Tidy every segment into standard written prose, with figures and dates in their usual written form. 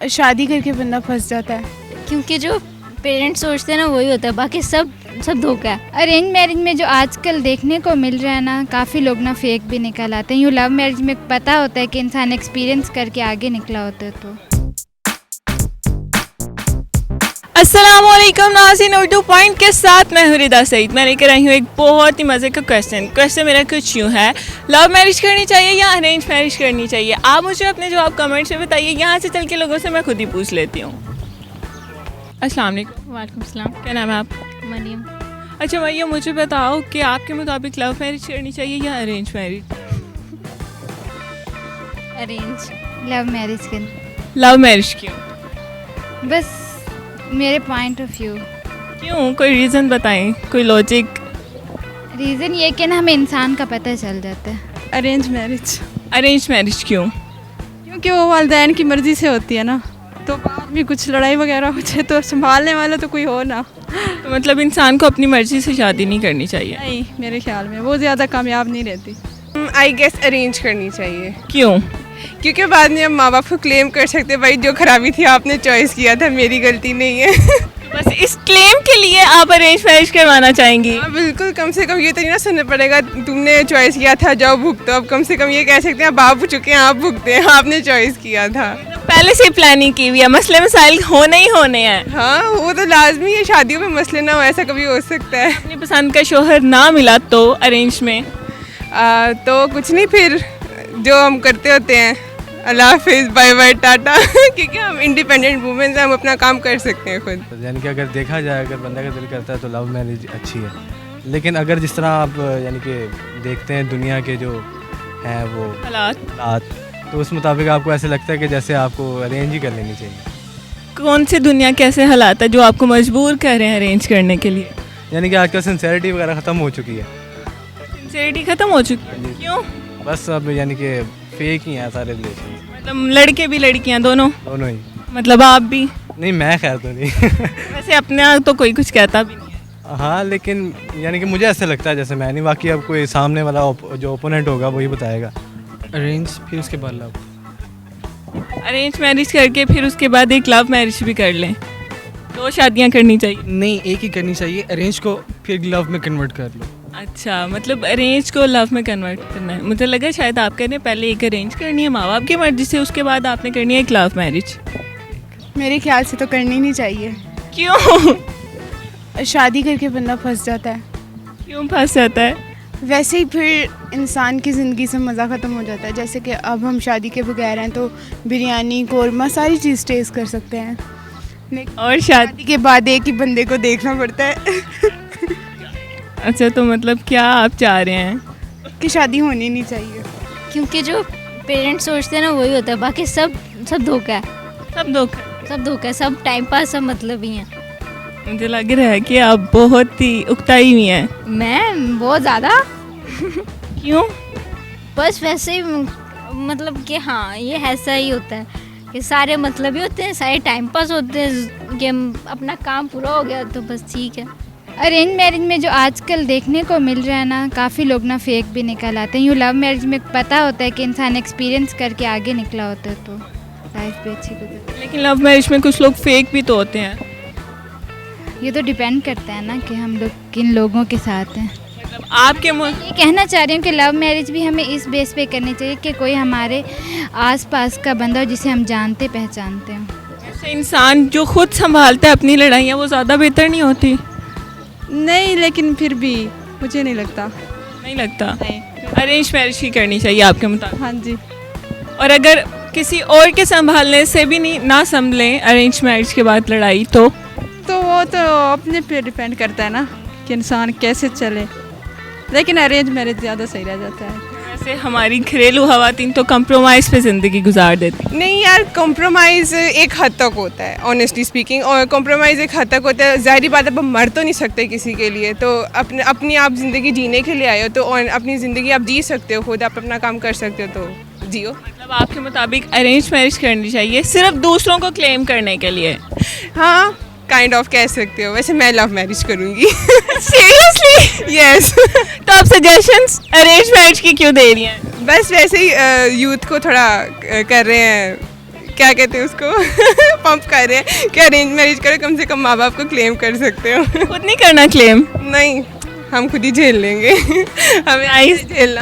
शादी करके बंदा फंस जाता है। क्योंकि जो पेरेंट्स सोचते हैं ना वही होता है, बाकी सब धोखा है। अरेंज मैरिज में जो आजकल देखने को मिल रहा है ना, काफ़ी लोग ना फेक भी निकल आते हैं। यूँ लव मैरिज में पता होता है कि इंसान एक्सपीरियंस करके आगे निकला होता है। तो अस्सलामुअलैकुम नाज़रीन, उर्दू पॉइंट के साथ मैं हुरिदा सईद। मैं लेकर आई हूँ एक बहुत ही मज़े का क्वेश्चन मेरा कुछ यूँ है, लव मैरिज करनी चाहिए या अरेंज मैरिज करनी चाहिए? आप मुझे अपने जवाब कमेंट्स में बताइए। यहाँ से चल के लोगों से मैं खुद ही पूछ लेती हूँ। अस्सलाम वालेकुम। वालेकुम सलाम। क्या नाम है आप? मरियम। अच्छा भैया, मुझे बताओ कि आपके मुताबिक लव मैरिज करनी चाहिए या arrange marriage? Arrange. Love marriage के लव मैरिज क्यों? बस मेरे पॉइंट ऑफ व्यू। क्यों, कोई रीज़न बताएं, कोई लॉजिक? रीज़न ये कि ना हमें इंसान का पता चल जाता है। Arrange marriage. अरेंज मैरिज क्यों? क्योंकि वो वालिदैन की मर्ज़ी से होती है ना, तो बाद में कुछ लड़ाई वगैरह हो जाए तो संभालने वाला तो कोई हो ना। तो मतलब इंसान को अपनी मर्ज़ी से शादी नहीं करनी चाहिए? नहीं, मेरे ख्याल में वो ज़्यादा कामयाब नहीं रहती। आई गेस अरेंज करनी चाहिए, क्यों? क्योंकि बाद में हम माँ बाप को क्लेम कर सकते भाई जो खराबी थी आपने चॉइस किया था, मेरी गलती नहीं है। बस इस क्लेम के लिए आप अरेंज मैरिज करवाना चाहेंगी? हाँ बिल्कुल, कम से कम ये तो नहीं ना सुनना पड़ेगा तुमने चॉइस किया था जाओ भुगतो। अब कम से कम ये कह सकते हैं बाप चुके हैं, आप भुगते हैं, आपने चॉइस किया था। पहले से प्लानिंग की हुई है, मसले मसाइल होने ही होने हैं। हाँ वो तो लाजमी है, शादियों में मसले ना हो ऐसा कभी हो सकता है। अपनी पसंद का शोहर ना मिला तो अरेंज में तो कुछ नहीं, फिर जो हम करते होते हैं, अल्लाह हाफिज़, बाय बाय, टाटा। क्योंकि हम इंडिपेंडेंट वुमेन हैं, हम अपना काम कर सकते हैं खुद। यानी कि अगर देखा जाए, अगर बंदा का दिल करता है तो लव मैरिज अच्छी है। लेकिन अगर जिस तरह आप यानी कि देखते हैं दुनिया के जो हैं वो हालात, तो उस मुताबिक आपको ऐसे लगता है कि जैसे आपको अरेंज ही कर लेनी चाहिए। कौन सी दुनिया कैसे हालात है जो आपको मजबूर कर रहे हैं अरेंज करने के लिए? यानी कि आजकल सिंसेरिटी वगैरह ख़त्म हो चुकी है। सिंसेरिटी ख़त्म हो चुकी है? क्यों? बस अब यानी कि फेक ही हैं सारे रिलेशन, मतलब लड़के भी लड़कियां दोनों दोनों ही। मतलब आप भी? नहीं, मैं खैर तो नहीं। वैसे अपने आप तो कोई कुछ कहता भी नहीं है। हाँ, लेकिन यानी कि मुझे ऐसा लगता है जैसे मैं नहीं, बाकी अब कोई सामने वाला जो ओपोनेंट होगा वही बताएगा। अरेंज फिर उसके बाद लव। अरेंज मैरिज करके फिर उसके बाद एक लव मैरिज भी कर लें, दो शादियां करनी चाहिए? नहीं, एक ही करनी चाहिए। अरेंज को फिर लव में कन्वर्ट कर लो। अच्छा, मतलब अरेंज को लव में कन्वर्ट करना है। मुझे लगा शायद आप कह रहे हैं पहले एक अरेंज करनी है माँ बाप की मर्जी से, उसके बाद आपने करनी है एक लव मैरिज। मेरे ख्याल से तो करनी नहीं चाहिए। क्यों? शादी करके बंदा फंस जाता है। क्यों फंस जाता है? वैसे ही फिर इंसान की ज़िंदगी से मज़ा ख़त्म हो जाता है। जैसे कि अब हम शादी के बगैर हैं तो बिरयानी, कौरमा, सारी चीज़ टेस्ट कर सकते हैं, और शादी के बाद एक ही बंदे को देखना पड़ता है। अच्छा, तो मतलब क्या आप चाह रहे हैं कि शादी होनी नहीं चाहिए? क्योंकि जो पेरेंट्स सोचते हैं ना वही होता है, बाकी सब धोखा है। सब धोखा है, सब टाइम पास, सब मतलब ही हैं। मुझे लग रहा है कि आप बहुत ही उकताई हुई हैं। मैं बहुत ज़्यादा। क्यों? बस वैसे ही, मतलब कि हाँ ये ऐसा ही होता है कि सारे मतलब ही होते हैं, सारे टाइम पास होते हैं कि अपना काम पूरा हो गया तो बस ठीक है। अरेंज मैरिज में जो आजकल देखने को मिल रहा है ना, काफ़ी लोग ना फेक भी निकल आते हैं। यूँ लव मैरिज में पता होता है कि इंसान एक्सपीरियंस करके आगे निकला होता है, तो लाइफ भी अच्छी गुजरती है। लेकिन लव मैरिज में कुछ लोग फेक भी तो होते हैं। ये तो डिपेंड करता है ना कि हम लोग किन लोगों के साथ हैं। मतलब आपके ये कहना चाह रही हूँ कि लव मैरिज भी हमें इस बेस पे करनी चाहिए कि कोई हमारे आसपास का बंदा हो जिसे हम जानते पहचानते हो। ऐसे इंसान जो खुद संभालता है अपनी लड़ाइयाँ, वो ज़्यादा बेहतर नहीं होती? नहीं, लेकिन फिर भी मुझे नहीं लगता। नहीं लगता? नहीं। अरेंज मैरिज ही करनी चाहिए आपके मुताबिक? हाँ जी। और अगर किसी और के संभालने से भी नहीं ना संभलें अरेंज मैरिज के बाद लड़ाई, तो वो तो अपने पे डिपेंड करता है ना कि इंसान कैसे चले, लेकिन अरेंज मैरिज ज़्यादा सही रह जाता है। वैसे हमारी घरेलू खवातीन तो कंप्रोमाइज़ पे ज़िंदगी गुजार देती। नहीं यार, कॉम्प्रोमाइज़ एक हद तक होता है, ऑनेस्टली स्पीकिंग। और कॉम्प्रोमाइज़ एक हद तक होता है। ज़ाहिर बात है, अब मर तो नहीं सकते किसी के लिए, तो अपनी आप ज़िंदगी जीने के लिए आए हो तो अपनी ज़िंदगी आप जी सकते हो, खुद आप अपना काम कर सकते हो, तो जियो। मतलब आपके मुताबिक अरेंज मैरिज करनी चाहिए सिर्फ दूसरों को क्लेम करने के लिए? हाँ, काइंड ऑफ कह सकते हो। वैसे मैं लव मैरिज करूँगी। सीरियसली? यस। तो आप सजेशंस अरेंज मैरिज की क्यों दे रही हैं? बस वैसे ही यूथ को थोड़ा कर रहे हैं क्या कहते हैं उसको पंप कर रहे हैं कि अरेंज मैरिज करो, कम से कम माँ बाप को क्लेम कर सकते हो। खुद नहीं करना क्लेम? नहीं, हम खुद ही झेल लेंगे हमें Nice. झेलना।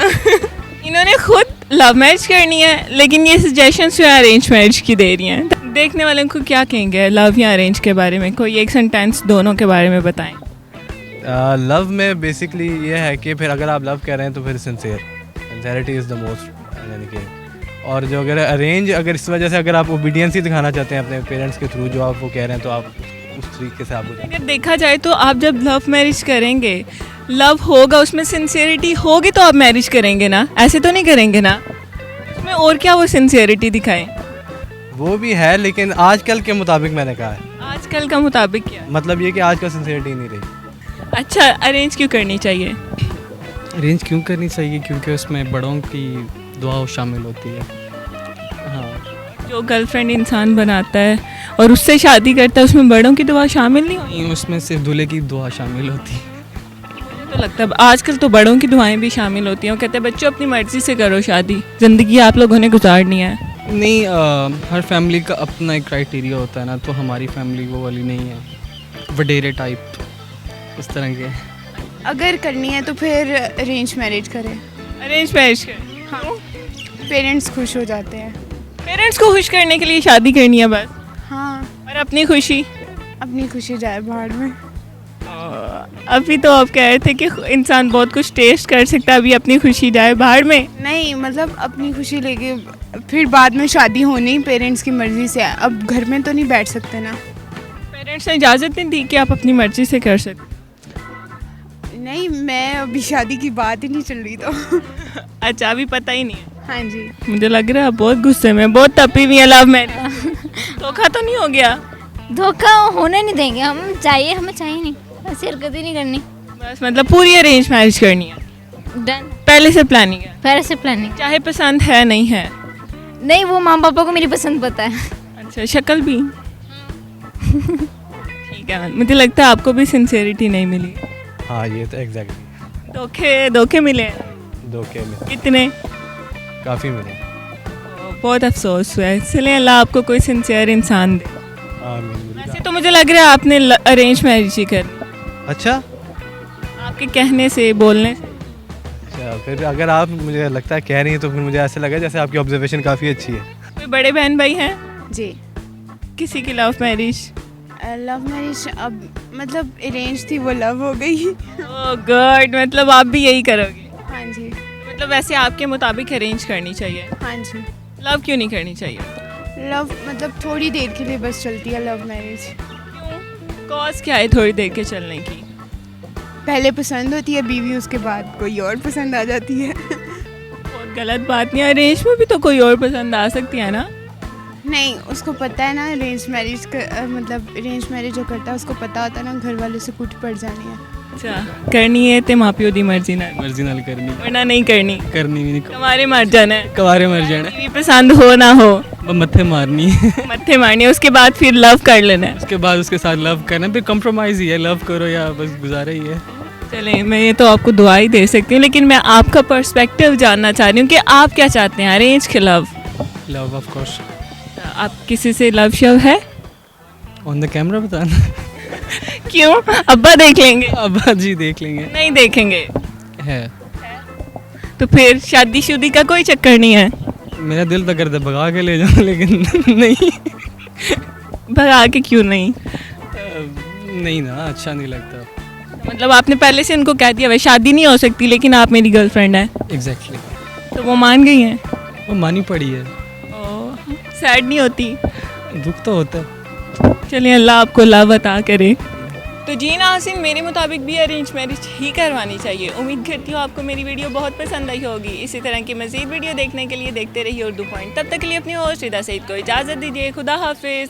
इन्होंने खुद लव मैरिज करनी है लेकिन ये सजेशंस जो है अरेंज मैरिज की दे रही हैं। देखने वालों को क्या कहेंगे लव या अरेंज के बारे में? कोई एक सेंटेंस दोनों के बारे में बताएं। लव में बेसिकली ये है कि फिर अगर आप लव कर रहे हैं तो फिर सिंसियरिटी इज़ द मोस्ट, यानी कि और जो अगर अरेंज, अगर इस वजह से अगर आप ओबीडियंस ही दिखाना चाहते हैं अपने पेरेंट्स के थ्रू जो आप वो कह रहे हैं, तो आप उस तरीके से आपको अगर देखा जाए तो आप जब लव मैरिज करेंगे, लव होगा, उसमें सिंसियरिटी होगी तो आप मैरिज करेंगे ना, ऐसे तो नहीं करेंगे ना। उसमें और क्या वो सिंसियरिटी दिखाएं? वो भी है, लेकिन आजकल के मुताबिक मैंने कहा है, आजकल का मुताबिक क्या? मतलब ये कि आजकल सिंसियरिटी नहीं रही। अच्छा, अरेंज क्यों करनी चाहिए? अरेंज क्यों करनी चाहिए? क्योंकि उसमें बड़ों की दुआ शामिल होती है। हाँ, जो गर्लफ्रेंड इंसान बनाता है और उससे शादी करता है उसमें बड़ों की दुआ शामिल नहीं होती? नहीं, उसमें सिर्फ दूल्हे की दुआ शामिल होती है। मुझे तो लगता है आजकल तो बड़ों की दुआएं भी शामिल होती हैं। वो कहते हैं बच्चों अपनी मर्जी से करो शादी, ज़िंदगी आप लोगों ने गुजारनी है। नहीं, हर फैमिली का अपना एक क्राइटेरिया होता है ना, तो हमारी फैमिली वो वाली नहीं है, वडेरे टाइप इस तरह के। अगर करनी है तो फिर अरेंज मैरिज करें। अरेंज मैरिज कर, हाँ, पेरेंट्स खुश हो जाते हैं। पेरेंट्स को खुश करने के लिए शादी करनी है बस, हाँ, और अपनी खुशी? अपनी खुशी जाए बाहर में। अभी तो आप कह रहे थे कि इंसान बहुत कुछ टेस्ट कर सकता है, अभी अपनी खुशी जाए बाहर में। नहीं, मतलब अपनी खुशी लेके फिर बाद में शादी होनी पेरेंट्स की मर्ज़ी से है। अब घर में तो नहीं बैठ सकते ना। पेरेंट्स ने इजाज़त नहीं दी कि आप अपनी मर्जी से कर सकते? नहीं, मैं अभी शादी की बात ही नहीं चल रही तो। अच्छा, अभी पता ही नहीं है। हाँ जी। मुझे लग रहा है बहुत गुस्से में, बहुत तपी हुई है लव मैरिज। धोखा तो नहीं हो गया? धोखा होने नहीं देंगे हम, चाहिए हमें, चाहिए नहीं, ऐसी हरकत ही नहीं करनी। बस मतलब पूरी अरेंज मैरिज करनी है, डन, पहले से प्लानिंग है, पहले से प्लानिंग। चाहे पसंद है नहीं है? नहीं, वो माँ पापा को मेरी पसंद पता है। अच्छा, शक्ल भी? ठीक है, मुझे लगता है आपको भी सिंसियरिटी नहीं मिली। हाँ, ये तो एग्जैक्टली धोखे मिले? धोखे में कितने? काफ़ी मिले। बहुत अफसोस हुआ है, इसलिए अल्लाह आपको कोई सिंसियर इंसान दे। आमीन। वैसे तो मुझे लग रहा है आपने अरेंज मैरिज ही करनी, अच्छा, आपके कहने से, बोलने से। अच्छा, फिर अगर आप, मुझे लगता है कह रही हैं, तो फिर मुझे ऐसा लगा जैसे आपकी ऑब्जर्वेशन काफ़ी अच्छी है। कोई बड़े बहन भाई हैं? जी। किसी की लव मैरिज? लव मैरिज अब मतलब अरेंज थी, वो लव हो गई। ओह गॉड, मतलब आप भी यही करोगे? हाँ जी। मतलब वैसे आपके मुताबिक अरेंज करनी चाहिए, हाँ जी। लव क्यों नहीं करनी चाहिए? लव मतलब थोड़ी देर के लिए बस चलती है लव मैरिज। कॉज क्या है थोड़ी देर के चलने की? पहले पसंद होती है बीवी, उसके बाद कोई और पसंद आ जाती है। बहुत गलत बात नहीं, अरेंज में भी तो कोई और पसंद आ सकती है ना? नहीं, उसको पता है ना अरेंज मैरिज का मतलब अरेंज मैरिज जो करता है उसको पता होता है ना घर वालों से कुछ पड़ जानी है। अच्छा, करनी है तो माँ प्यो दी मर्जी ना, मर्जी नाल करनी, वरना नहीं करनी, करनी भी नहीं, हमारे मर जाना है, कवारे मर जाना, बीवी पसंद हो ना हो, मत्थे मारनी है। मत्थे मारनी है, उसके बाद फिर लव कर लेना है। उसके बाद उसके साथ लव करना, फिर कंप्रोमाइज़ ही है, लव करो या बस गुजारा ही है। चलें, मैं ये तो आपको दुआ ही दे सकती हूँ, लेकिन मैं आपका पर्सपेक्टिव जानना चाह रही हूँ कि आप क्या चाहते हैं, अरेंज के लव? Love of course. आप किसी से लव शव है? ऑन द कैमरा बताना? क्यों, अब्बा देख लेंगे? अब जी देख लेंगे। नहीं देखेंगे है, तो फिर शादी शुदी का कोई चक्कर नहीं है? मेरा दिल तो करता भगा के ले जाऊँ, लेकिन नहीं। भगा के क्यों नहीं? नहीं ना, अच्छा नहीं लगता। मतलब आपने पहले से उनको कह दिया वह शादी नहीं हो सकती, लेकिन आप मेरी गर्लफ्रेंड हैं, एग्जैक्टली। तो वो मान गई हैं? वो मानी पड़ी है। सैड नहीं होती? दुख तो होता है। चलिए, अल्लाह आपको लव अता करे। तो जी नाज़रीन, मेरे मुताबिक भी अरेंज मैरिज ही करवानी चाहिए। उम्मीद करती हूँ आपको मेरी वीडियो बहुत पसंद आई होगी। इसी तरह की मज़ीद वीडियो देखने के लिए देखते रहिए उर्दू पॉइंट। तब तक के लिए अपनी होस्ट रिदा सईद को इजाज़त दीजिए। खुदा हाफिज़।